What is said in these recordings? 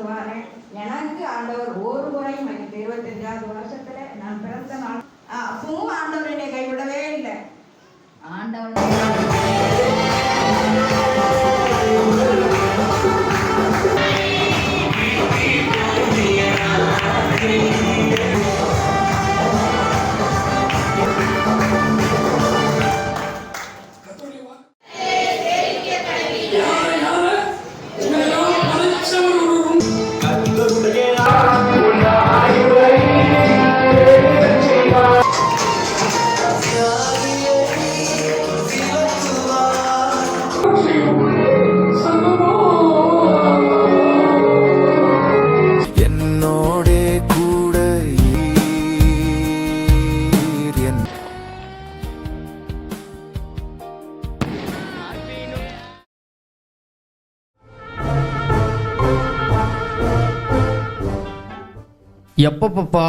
சொல்லுவாரு. எனக்கு ஆண்டவர் ஒரு முறையும் 25வது வருஷத்துல நான் பிறந்த நாள் அப்பவும் ஆண்டவர் என்னை கைவிடவே இல்லை. ஆண்டவர் எப்பப்பா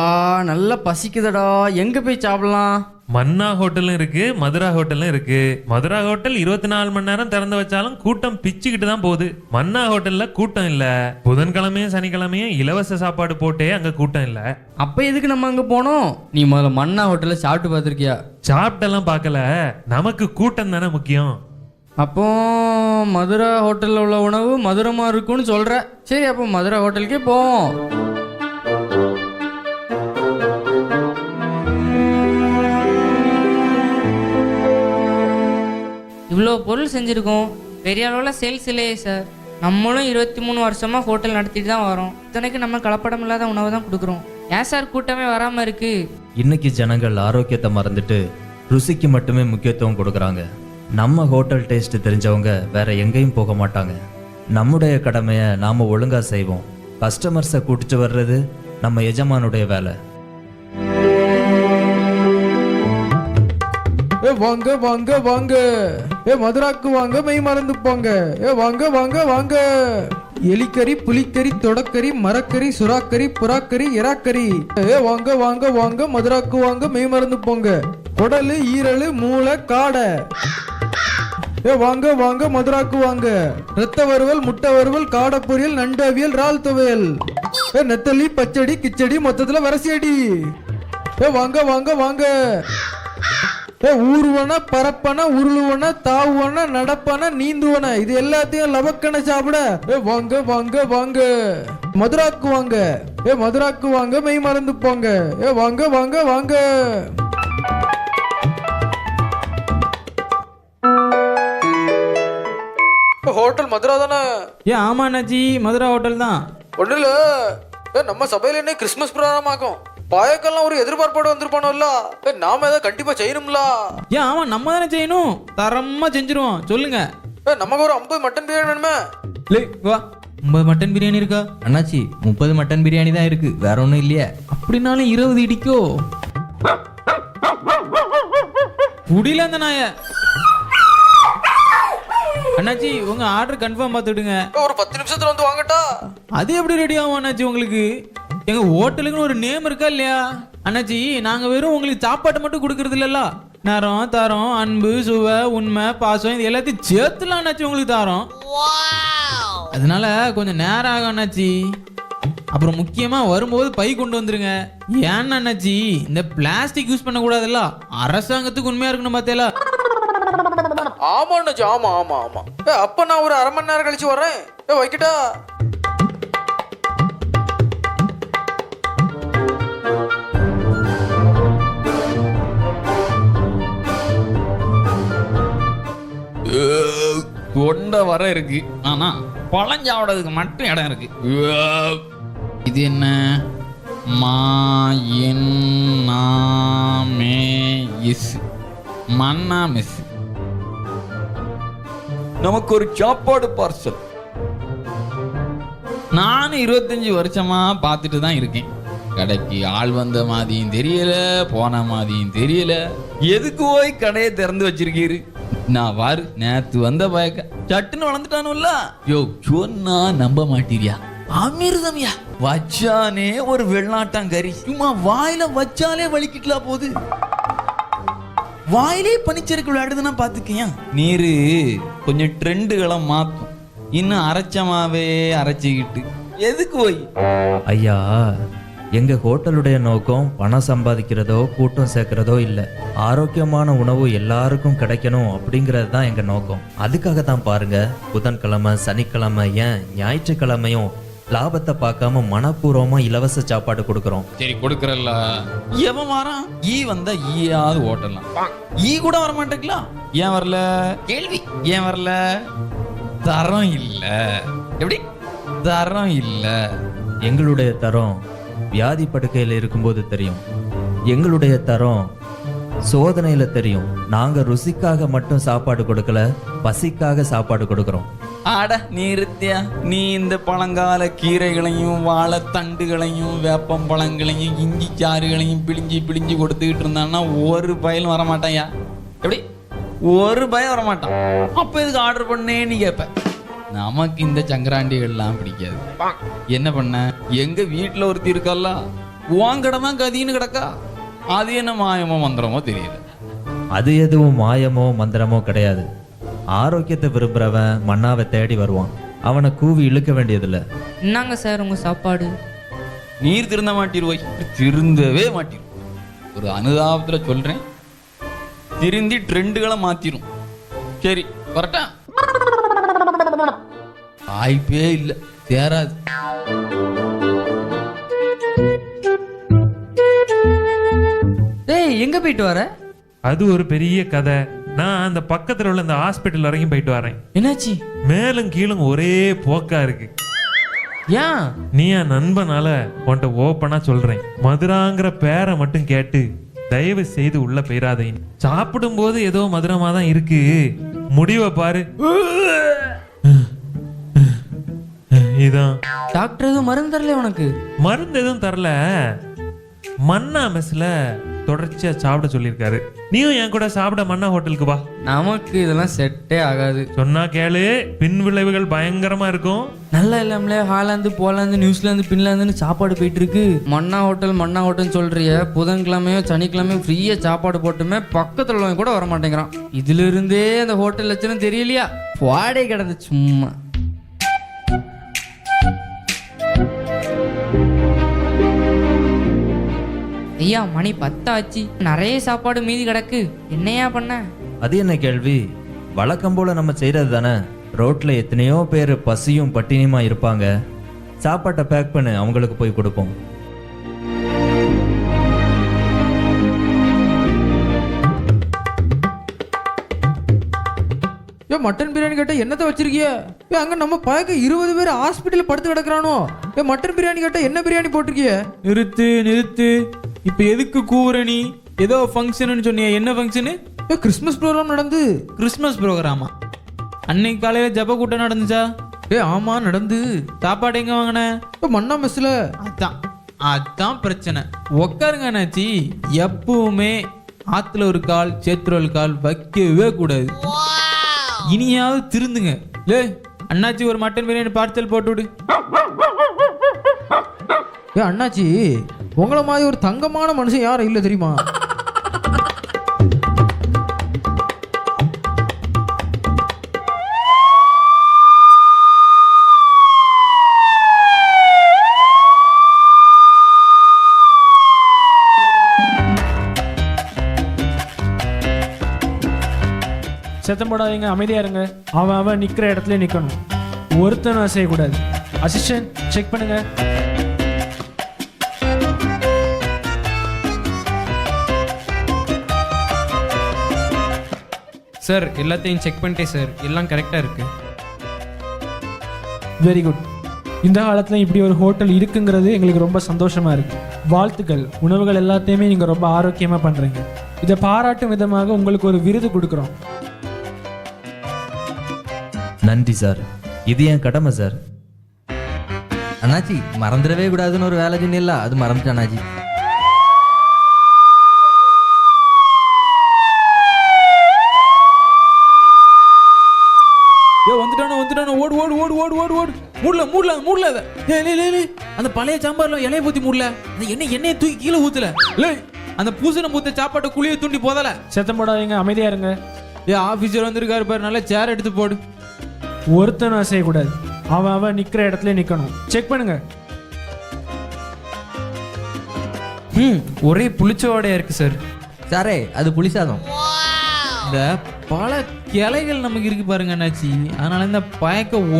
நல்லா பசிக்குதடா, எங்க போய் சாப்பிடலாம்? மன்னா ஹோட்டலும் இருக்கு, மதுரா ஹோட்டலும் இருக்கு. மதுரா ஹோட்டல் 24 மணி நேரம் திறந்து வச்சாலும் கூட்டம் பிச்சுக்கிட்டு தான் போகுது. மன்னா ஹோட்டல்ல கூட்டம் இல்ல. புதன்கிழமையும் சனிக்கிழமையும் இலவச சாப்பாடு போட்டே அங்க கூட்டம் இல்ல. அப்ப எதுக்கு நம்ம அங்க போனோம்? நீ முதல்ல மன்னா ஹோட்டல்ல சாப்பிட்டு பார்த்திருக்கியா? சாப்பிட்டெல்லாம் பார்க்கல, நமக்கு கூட்டம் தானே முக்கியம். அப்போ மதுரா ஹோட்டல்ல உள்ள உணவு மதுரமா இருக்கும்னு சொல்ற. சரி, அப்போ மதுரா ஹோட்டலுக்கே போவோம். இவ்வளோ பொருள் செஞ்சுருக்கோம், பெரிய அளவில் சேல்ஸ் இல்லையே சார். நம்மளும் 23 வருஷமாக ஹோட்டல் நடத்திட்டு தான் வரோம். இத்தனைக்கு நம்ம கலப்படம் இல்லாத உணவு தான் கொடுக்குறோம். ஏன் சார் கூட்டமே வராமல் இருக்கு? இன்னைக்கு ஜனங்கள் ஆரோக்கியத்தை மறந்துட்டு ருசிக்கு மட்டுமே முக்கியத்துவம் கொடுக்குறாங்க. நம்ம ஹோட்டல் டேஸ்ட் தெரிஞ்சவங்க வேற எங்கேயும் போக மாட்டாங்க. நம்முடைய கடமையை நாம ஒழுங்கா செய்வோம். கஸ்டமர்ஸை கூட்டிட்டு வர்றது நம்ம எஜமானுடைய வேலை. வாங்க வாங்க வாங்க, மதுராக்கு வாங்க, மெய் மறந்து போங்க. வாங்க வாங்க வாங்க, எலிக்கறி, புலிக்கறி, தொடக்கறி, மரக்கறி, சுறாக்கறி, புறாக்கறி, எறாக்கறி. வாங்க வாங்க வாங்க, மதுராக்கு வாங்க, மெய் மறந்து போங்க. குடலு, ஈரலு, மூளை, காடை. வாங்க வாங்க, மதுராக்கு வாங்க. ரத்த வறுவல், முட்டை வறுவல், காடை பொரியல், நண்டு அவியல், இறால் துவையல், நெத்தலி, பச்சடி, கிச்சடி, மொத்தத்துல வரசியடி. வாங்க வாங்க வாங்க, ஊருவன, பரப்பன, உருளுவன, தாவுவன, நடப்பன, நீந்துவன, இது எல்லாத்தையும் லவக்கன சாப்பிட. வாங்க வாங்க வாங்க, மதுராக்கு வாங்க. மதுராக்கு வாங்க, மெய் மறந்து போங்க. வாங்க வாங்க வாங்க. ஹோட்டல் மதுரா தானே? ஆமா அண்ணாச்சி, மதுரா ஹோட்டல் தான். ஒண்ணு இல்ல, நம்ம சபையில என்ன கிறிஸ்துமஸ் ப்ரோக்ராம் ஆகும். பாயக்கெல்லாம் ஒரு எதிர்பார்ப்போட வந்திருப்பானோல்ல, நாம ஏதாவது கண்டிப்பா செய்யணும்ல. ஆமா, நம்ம தானே செய்யணும். தரமா செஞ்சிருவோம். சொல்லுங்க. நமக்கு ஒரு 50 மட்டன் பிரியாணி வேணுமே. வா, 50 மட்டன் பிரியாணி இருக்கா? அண்ணாச்சி, 30 மட்டன் பிரியாணி தான் இருக்கு, வேற ஒன்றும் இல்லையா? அப்படின்னாலும் 20 இடிக்கோ. புடியில அந்த நாய. அண்ணாச்சி, உங்க ஆர்டர் கன்ஃபார்ம் பார்த்துடுங்க. ஒரு 10 நிமிஷத்துல வந்து வாங்கட்டா? அது எப்படி ரெடி ஆகும் அண்ணாச்சி? உங்களுக்கு எங்க ஹோட்டலுக்குன்னு ஒரு நேம் இருக்கா இல்லையா? அண்ணாச்சி, நாங்க வெறும் உங்களுக்கு சாப்பாட்டை மட்டும் கொடுக்கறது இல்லல்ல, நேரம், தரம், அன்பு, சுவை, உண்மை, பாசம், இது எல்லாத்தையும் சேர்த்துலாம் அண்ணாச்சி உங்களுக்கு தரோம். அதனால கொஞ்சம் நேரம் ஆகும் அண்ணாச்சி. அப்புறம் முக்கியமா வரும்போது பை கொண்டு வந்துருங்க. ஏன்னா அண்ணாச்சி, இந்த பிளாஸ்டிக் யூஸ் பண்ண கூடாதுல்ல. அரசாங்கத்துக்கு உண்மையா இருக்கணும் பார்த்தேல. ஆமா அண்ணாச்சி, ஆமா ஆமா ஆமா. அப்ப நான் ஒரு அரை மணி நேரம் கழிச்சு வர்றேன். வைக்கட்டா? கொண்ட வர இருக்கு, ஆனா பழஞ்சாவடதுக்கு மட்டும் இடம் இருக்கு. இது என்ன? மன்னா மெஸ். நமக்கு ஒரு சாப்பாடு பார்சல். நானும் 25 வருஷமா பார்த்துட்டு தான் இருக்கேன். கடைக்கு ஆள் வந்த மாதிரியும் தெரியல, போன மாதிரியும் தெரியல. எதுக்கு போய் கடையை திறந்து வச்சிருக்கீரு? நான் வாரு, நேத்து வந்த பயக்க சட்டுன்னு வளர்ந்துட்டானுல்ல. யோ, சொன்னா நம்ப மாட்டீரியா? அமிர்தம்யா. வச்சானே ஒரு வெள்ளாட்டாங்கறி. சும்மா வாயில வச்சாலே வலிக்கிட்டலாம் போகுது. வாயிலே பனிச்சறுக்கு விளையாடுதுன்னா பாத்துக்கேன். நீரு கொஞ்சம் ட்ரெண்டுகளை மாத்தும். இன்னும் அரைச்சமாவே அரைச்சிக்கிட்டு எதுக்கு போய்? ஐயா, எங்க ஹோட்டலுடைய நோக்கம் பணம் சம்பாதிக்கிறதோ கூட்டம் சேர்க்கிறதோ இல்லை. ஆரோக்கியமான உணவு எல்லாருக்கும் கிடைக்கணும் அப்படிங்கிறது தான் எங்க நோக்கம். அதுக்காக தான் பாருங்க, புதன்கிழமை, சனிக்கிழமை, ஏன் ஞாயிற்றுக்கிழமையும் லாபத்தை பார்க்காம மனப்பூர்வமா இலவச சாப்பாடு கொடுக்குறோம். சரி கொடுக்கறல்ல. எவன் வரான்? ஈ வந்தா ஈயாவது ஓட்டலாம். ஈ கூட வர மாட்டேங்களா? ஏன் வரல? கேள்வி. ஏன் வரல? தரம் இல்ல. எப்படி? தரம் இல்ல. எங்களுடைய தரம் வியாதி படுக்கையில் இருக்கும்போது தெரியும். எங்களுடைய தரம் சோதனையில தெரியும். நாங்க ருசிக்காக மட்டும் சாப்பாடு கொடுக்கல, பசிக்காக சாப்பாடு கொடுக்கிறோம். ஆட நிறுத்தியா, நீ இந்த பழங்கால கீரைகளையும் வாழைத்தண்டுகளையும் வேப்பம்பழங்களையும் இஞ்சி சாறுகளையும் பிழிஞ்சு கொடுத்துக்கிட்டு இருந்தான்னா ஒரு பயலும் வரமாட்டான்யா. எப்படி? ஒரு பயம் வரமாட்டான். அப்ப எதுக்கு ஆர்டர் பண்ணேன்னு கேட்ப. நமக்கு இந்த சங்கராண்டிகள்லாம் பிடிக்காது. என்ன பண்ண, எங்க வீட்டுல ஒருத்தி இருக்கல்ல, உன் கடை தான் கதின்னு கிடக்கா. அது என்ன மாயமோ மந்திரமோ தெரியல. அது எதுவும் மாயமோ மந்திரமோ கிடையாது. ஆரோக்கியத்தை விரும்புறவன் மன்னாவை தேடி வருவான். அவனை கூவி இழுக்க வேண்டியதில்லை. என்னங்க சார் உங்கள் சாப்பாடு? நீர் திருந்த மாட்டிருவோய். திருந்தவே மாட்டிரு. ஒரு அனுதாபத்துல சொல்றேன், திருந்தி ட்ரெண்டுகளை மாத்திரும். சரி கரெக்டா? வாய்ப்பே இல்லை, சேராது. டேய் எங்கே போயிட்டு வர? அது ஒரு பெரிய கதை. நான் அந்த பக்கத்துல உள்ள இந்த ஹாஸ்பிட்டல் வரைக்கும் போயிட்டு வரேன். என்னாச்சு? மேலும் கீழும் ஒரே போக்கா இருக்கு. ஏன்? நீ என் நண்பனால உன்கிட்ட ஓப்பனா சொல்றேன், மதுராங்கிற பேரை மட்டும் கேட்டு தயவு செய்து உள்ள போயிடாதேன். சாப்பிடும் போது ஏதோ மதுரமா தான் இருக்கு, முடிவை பாரு. இதான். டாக்டர் எதுவும் மருந்து தரல உனக்கு? மருந்து எதுவும் தரல. மன்னா மெஸ்ல தொடர்ச்சியா சாப்பிட சொல்லியிருக்காரு. நீயும் என் கூட சாப்பிட மன்னா ஹோட்டலுக்கு வா. நமக்கு இதெல்லாம் செட்டே ஆகாது. சொன்னா கேளு, பின் விளைவுகள் பயங்கரமா இருக்கும். நல்லா இல்லாமலே ஹாலாந்து போலாந்து நியூசிலாந்து பின்லாந்துன்னு சாப்பாடு போயிட்டு இருக்கு. மன்னா ஹோட்டல் சொல்றிய, புதன்கிழமையோ சனிக்கிழமையோ ஃப்ரீயா சாப்பாடு போட்டுமே பக்கத்துல உள்ளவங்க கூட வர மாட்டேங்கிறான். இதுல இருந்தே அந்த ஹோட்டல் லட்சணம் தெரியலையா? வாடகை கிடந்து சும்மா. ஐயா மணி 10 ஆச்சு, நிறைய சாப்பாடு மீதி கிடக்கு, என்னையா பண்ண? அது என்ன கேள்வி? வழக்கம் போல நம்ம செய்யறது தானே. ரோட்ல எத்தனையோ பேர் பசியும் பட்டினியுமா இருப்பாங்க. சாப்பாட்டை பேக் பண்ணு, அவங்களுக்கு போய் கொடுப்போம். ஏன் மட்டன் பிரியாணி கேட்டா என்னத்தை வச்சிருக்கிய? ஏன் அங்க நம்ம பழக்க 20 பேர் ஹாஸ்பிட்டல்ல படுத்து கிடக்குறானோ? ஏன் மட்டன் பிரியாணி கேட்டா என்ன பிரியாணி போட்டிருக்கிய? நிறுத்து. இப்போ எதுக்கு கூவுற நீ? ஏதோ ஃபங்க்ஷன் சொன்னியா, என்ன ஃபங்க்ஷனு? கிறிஸ்மஸ் ப்ரோக்ராம் நடந்து. கிறிஸ்மஸ் ப்ரோக்ராமா? அன்னைக்கு காலையில ஜப கூட்டம் நடந்துச்சா? ஆமா நடந்து. சாப்பாடு எங்க வாங்கின? மன்னா மெஸ்ல. அதான் பிரச்சனை. உக்காருங்க அண்ணாச்சி. எப்பவுமே ஆத்துல ஒரு கால் சேத்துல ஒரு கால் வைக்கவே கூடாது. இனியாவது திருந்துங்க. லே அண்ணாச்சி, ஒரு மட்டன் பிரியாணி பார்சல் போட்டு விடு. அண்ணாச்சி, உங்களை மாதிரி ஒரு தங்கமான மனுஷன் யாரும் இல்லை தெரியுமா? சத்தம் போடாதீங்க, அமைதியா இருங்க. அவன் நிக்கிற இடத்துல நிக்கணும், ஒருத்தனும் செய்யக்கூடாது. அசிஸ்டன்ட் செக் பண்ணுங்க. சார் எல்லாத்தையும் செக் பண்ணிட்டேன் சார், எல்லாம் கரெக்டாக இருக்கு. Very good. இந்த காலத்துல இப்படி ஒரு ஹோட்டல் இருக்குங்கிறது எங்களுக்கு ரொம்ப சந்தோஷமா இருக்கு. வாழ்த்துக்கள். உணவுகள் எல்லாத்தையுமே நீங்க ரொம்ப ஆரோக்கியமா பண்றீங்க. இதை பாராட்டும் விதமாக உங்களுக்கு ஒரு விருது கொடுக்குறோம். நன்றி சார், இது என் கடமை சார். அண்ணாச்சி, மறந்துடவே கூடாதுன்னு ஒரு வேலை சொன்னில்ல, அது மறந்துட்டேன் அண்ணாச்சி. வந்துட்டானோ ஓடு ஓடு ஓடு ஓடு ஓடு ஓடு. மூடல அதை. அந்த பழைய சாம்பார்ல இலைய ஊத்தி மூடல. அந்த எண்ணெயை தூக்கி கீழே ஊத்தல. அந்த பூசணம் பூத்த சாப்பாட்டை குழியை தூண்டி போதல. சத்தம் போடாதீங்க, அமைதியா இருங்க. ஆபீசர் வந்திருக்காரு பாரு, நல்ல சேர் எடுத்து போடு. ஒருத்தனும் செய்யக்கூடாது. அவன் நிக்கிற இடத்துல நிக்கணும். செக் பண்ணுங்க. ஒரே புளிச்சோடையா இருக்கு சார். சாரே அது புளிசாதம். இந்த பல கிளைகள் நமக்கு இருக்கு பாருங்க அண்ணாச்சி. அதனால இந்த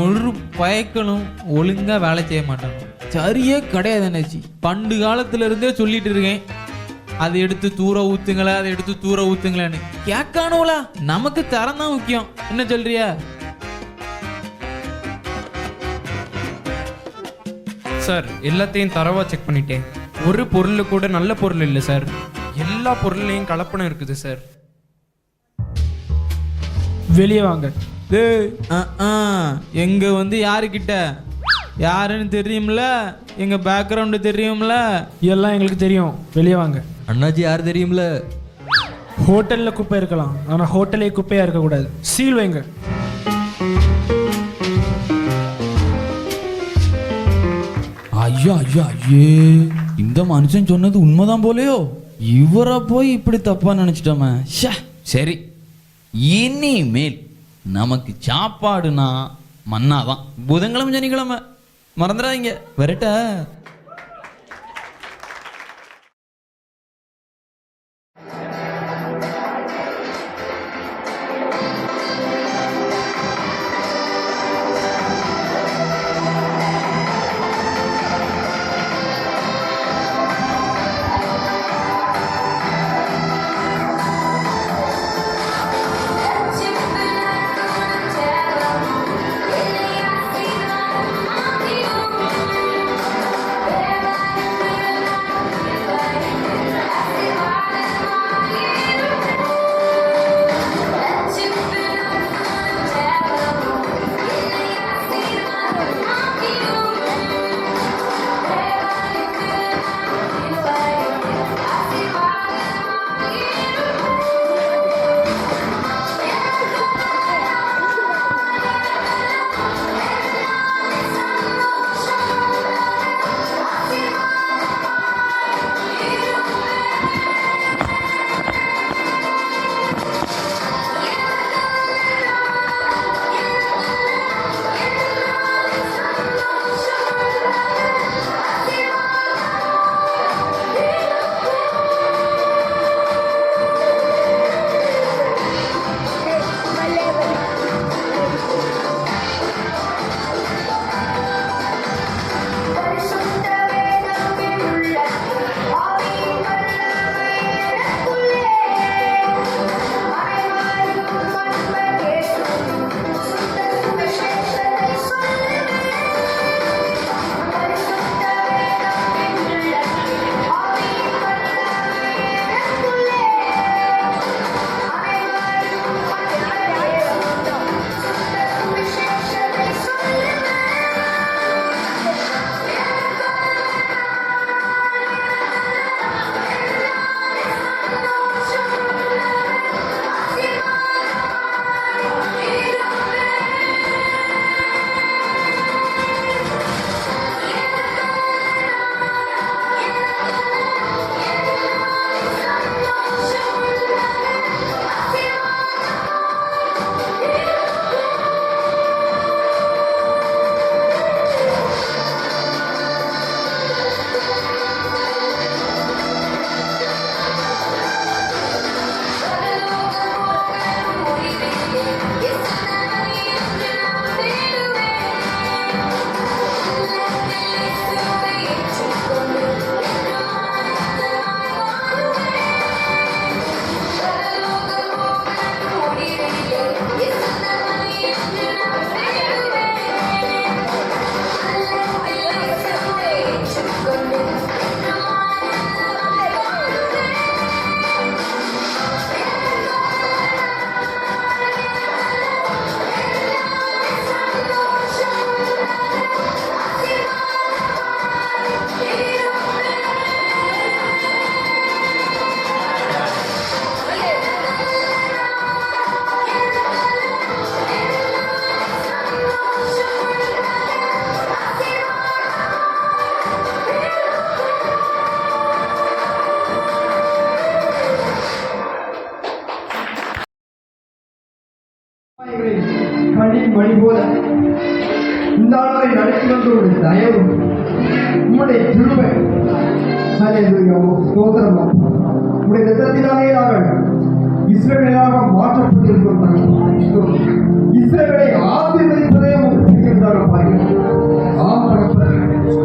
ஒரு பயக்களும் ஒழுங்கா வேலை செய்ய மாட்டாங்க. சரியே கிடையாது அண்ணாச்சி. பண்டு காலத்துல இருந்தே சொல்லிட்டு இருக்கேன், அதை எடுத்து தூர ஊத்துங்களா, அதை எடுத்து தூர ஊத்துங்களான்னு. கேட்கானுவலா? நமக்கு தரம் தான் முக்கியம். என்ன சொல்றியா? சார் எல்லாத்தையும் தரவா செக் பண்ணிட்டேன். ஒரு பொருள் கூட நல்ல பொருள் இல்லை சார். எல்லா பொருள்லையும் கலப்படம் இருக்குது சார். வெளியே வாங்க. எங்க வந்து யாருக்கிட்ட யாருன்னு தெரியும்ல, எங்க பேக்ரவுண்டு தெரியும்ல. எல்லாம் எங்களுக்கு தெரியும். வெளியே வாங்க. அண்ணாச்சி யார் தெரியும்ல? ஹோட்டல்ல குப்பை இருக்கலாம், ஆனா ஹோட்டலே குப்பையா இருக்கக்கூடாது. சீல் வைங்க. ஐயா ஐயா ஐயே, இந்த மனுஷன் சொன்னது உண்மைதான் போலையோ. இவரை போய் இப்படி தப்பா நினைச்சிட்டோமே. சரி, இனிமேல் நமக்கு சாப்பாடுனா மண்ணாதான். புதன்கிழமை சனிக்கிழமை மறந்துடாதீங்க. வரட்டா? மணி போல இந்த நாள் வரை நடத்தி வந்த ஒரு தயவு, உம்முடைய கிருபை, ஹல்லேலூயா, ஸ்தோத்திரம். உம்முடைய இரத்தத்தினாலே நாங்கள் இஸ்ரவேலாக மாற்றப்பட்டிருக்கிறோம் தகப்பனே. இஸ்ரவேலை ஆசீர்வதிப்பதே உங்களுக்கு பிரியம் பாருங்கள். ஆம் தகப்பனே,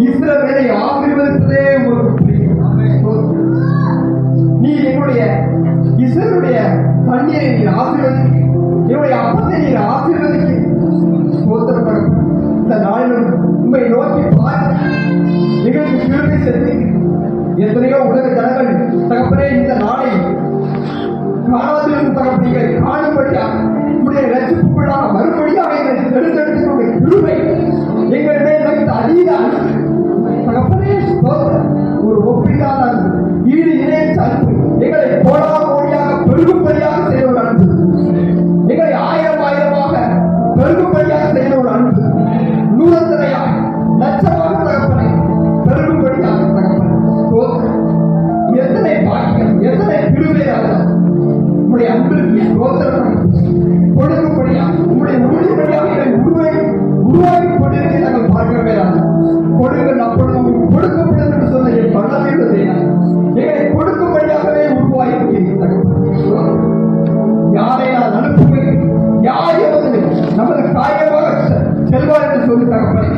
இஸ்ரவேலை ஆசீர்வதிப்பதே உங்களுக்கு பிரியம். நீ என்னுடைய இஸ்ரவேலுடைய தண்ணீரை நீர் ஆசீர்வதிக்க, என்னுடைய அப்பத்தை நீர் ஆசீர்வதிக்க. ஸ்தோத்திரம் தகப்பனே. இந்த நாளிலும் உண்மை நோக்கி பார்க்க எங்களுக்கு கிருபை செய்து எத்தனையோ உலக ஜனங்கள் தகப்பனே இந்த நாளை காணாதிருக்கும் தகப்பனை காணும்படியாக உடைய ரட்சிப்புக்குள்ளாக மறுபடியாக எங்களை எடுத்தெடுத்து கிருபை எங்கள் மேல் வைத்த அதீத அன்பு தகப்பனே ஸ்தோத்திரம். ஒரு ஒப்பில்லாத அன்பு, ஈடு இணையற்ற அன்பு, எங்களை கோடாக பெருகும்படியாக செய்த ஒரு அன்பு, எங்களை ஆயிரம் ஆயிரமாக பெருகும்படியாக செய்த ஒரு அன்பு, நூறத்தனையாக லட்சமாக தகப்பனை பெருகும்படியாக தகப்பனை ஸ்தோத்திரம். எத்தனை பாக்கியம், எத்தனை கிருபையாக உங்களுடைய அன்பிற்கு ஸ்தோத்திரம். கொடுக்கும்படியாக உங்களுடைய உறுதிப்படியாக உருவாக்கி கொண்டிருக்க நாங்கள் பார்க்கவே கொடுங்கள், அப்பொழுது கொடுக்கப்படும் என்று சொன்ன என் வல்லமையுள்ளதை எங்களை கொடுக்கும்படியாகவே உருவாக்கி யாரை நான் அனுப்புவேன், யார் எவது நமது காரியமாக செல்வார் என்று சொல்லி தகப்பனை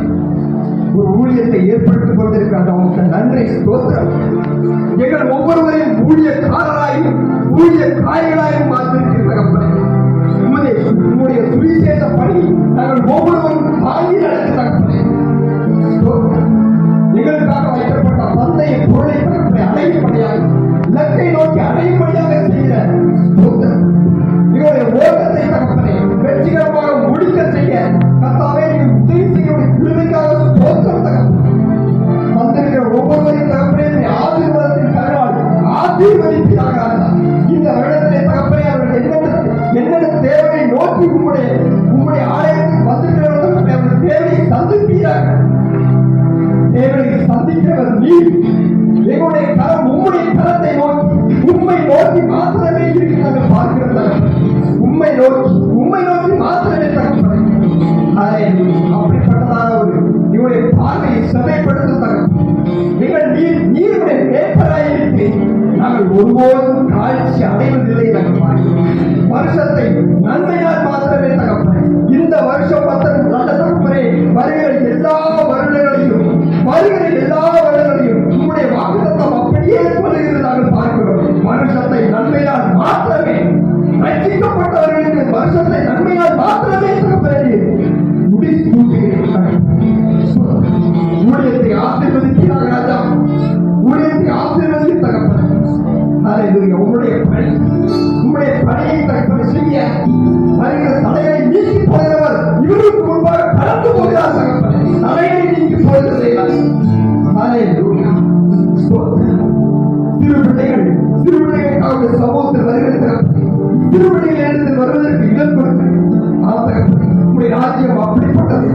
ஒரு ஊழியத்தை ஏற்படுத்திக் கொண்டிருக்கின்ற உங்களுக்கு நன்றி ஸ்தோத்திரம். எங்கள் ஒவ்வொருவரையும் ஊழியக்காரராயும் ஊழியக்காரிகளாயும் மாற்றிருக்கிற தகப்பனை உம்முடைய சுவிசேஷ பணி நாங்கள் ஒவ்வொருவரும் தாங்கி நடத்த தகப்பனை எங்களுக்காக வைக்கப்பட்ட பந்தய பொருளை தகப்பனை அடையும்படியாக இலக்கை நோக்கி அடையும்படியாக செய்கிற எங்களுடைய ஓட்டத்தை தகப்பனை வெற்றிகரமாக முடிக்க செய்ய கர்த்தாவே உதவி செய்ய கிருபைக்காக ஸ்தோத்திரம் தகப்பனை. வந்திருக்கிற ஒவ்வொருவரையும் தகப்பனே ஆசீர்வாதத்தின் கருணால் ஆசீர்வதிப்பீராக. இந்த வருடத்திலே தகப்பனே அவர்கள் என்னென்ன தேவையை நோக்கி உம்முடைய ஆலயத்துக்கு வந்திருக்கிறவர்கள் அவர்கள் தேவையை சந்திப்பீராக. தேவையை சந்திக்கிறவர் நீர். எங்களுடைய கரம் உம்முடைய கரத்தை நோக்கி உம்மை நோக்கி மாத்திரமே இருக்கிறது பார்க்கிறது. உம்மை நோக்கி மாத்திரமே தகப்பனை. அப்படிப்பட்டதான ஒரு இவருடைய பார்வையை செமைப்படுத்தும் தகப்பனை. நீங்கள் நீருடைய மேற்பராயிருக்கு நாங்கள் ஒருபோதும் காட்சி அடைவதில்லை தகப்பனை. வருஷத்தை நன்மையால் மாத்திரமே தகப்பனை. இந்த வருஷம் நல்ல தகப்பனே வருகிற எல்லா வருடங்களையும் உங்களுடைய வாக்குத்தத்தம் அப்படியே சொல்லுகிறது நாங்கள் பார்க்கிறோம். வருஷத்தை நன்மையால் மாத்திரமே ரட்சிக்கப்பட்டவர்களுக்கு வருஷத்தை நன்மையால் மாத்திரமே தகப்பனே முடித்து ஊழியத்தை ஆசீர்வதிக்கிறார் ராஜா. ஊழியத்தை ஆசீர்வதி தகப்பனே. ஹல்லேலூயா. உங்களுடைய பணியை தகப்பனை செய்ய வருகிற தடையை நீக்கி போகிறவர் இவருக்கு முன்பாக கடந்து போகிறார் தகப்பனே. தடையை நீக்கி போகிறதை ஹல்லேலூயா. சிறுபிள்ளைகளுக்காக சமூகத்தில் வருகிற தகப்பனே. சிறுபிள்ளைகள் எழுந்து வருவதற்கு இடம் கொடுக்க உங்களுடைய ராஜ்யம் அப்படிப்பட்டது.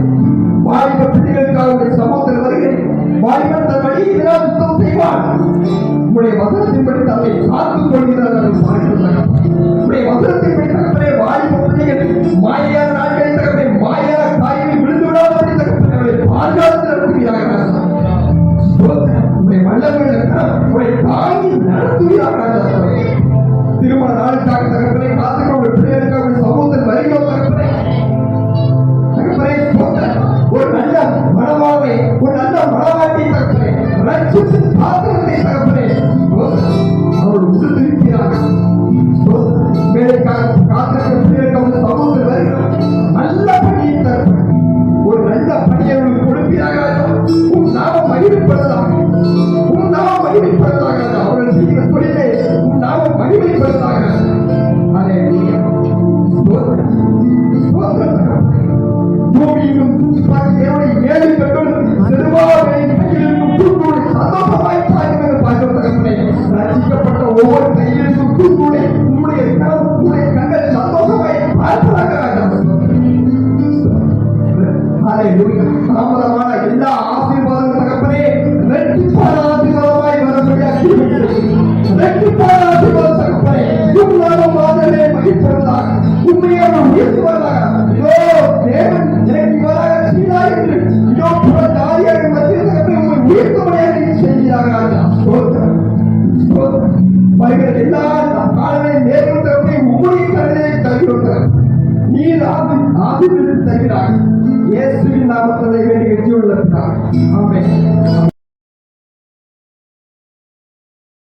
வாலிப பிள்ளைகளுக்காக சமூகத்தில் வருகிறேன். வாலிபன் தன் வழியை சுத்தம் செய்வான். உங்களுடைய வசனத்தின்படி தன்னை காத்துக் கொள்கிறார்கள். உங்களுடைய வசனத்தின்படி தகப்பனே வாலிப பிள்ளைகள் மாயான நாட்களில் தகப்பனே மாயான காய்களை விழுந்து விடாதபடி தகப்பனை பாதுகாத்து நடத்துகிறார்கள். உங்களுடைய வல்லமையான உங்களுடைய தாங்கி நடத்துகிறார்கள். திருமண நாளுக்காக தகப்பனை காத்துக்கொண்டு பிள்ளைகளுக்காக சமூகத்தில் வருகிறோம் தகப்பனை. ஒரு நல்ல மனவாளை ஒரு நல்ல மனவாட்டி தகப்பனே ரட்சித்து பாத்திரத்தை தகப்பனே அவர்கள் உறுதிருக்கிறார்கள். வேலைக்காக காத்திருக்க சமூகத்தில் வருகிறோம். நல்ல பணியை தகப்பனே ஒரு நல்ல பணியை அவர்களுக்கு கொடுப்பீராக. உன் நாமம் மகிழ்ப்படுவதாக அவர்கள் செய்கிற தொழிலை உன் நாமம் மகிழ்ப்படுவதாக. பூமியும் ஏழை பெண்கள் ரசிக்கப்பட்ட ஒவ்வொரு கையிலும் உங்களுடைய கண்கள் சந்தோஷமாய் தாமதமான எல்லா ஆசீர்வாதம் தகப்பனே ரெட்டிப்பான ஆசீர்வாதமாய் ரெட்டிப்பான ஆசீர்வாதம் தகப்பனே உங்களாலும் மாதமே மகிழ்ப்படுவதாக உண்மையாக உயர்த்துவதாக. தேவன் எனக்கு இவராக சீராக ஆசீர்வதித்து தருகிறார். இயேசுவின் நாமத்திலே வேண்டி வெற்றியுள்ள பிதாவே. ஆமென்.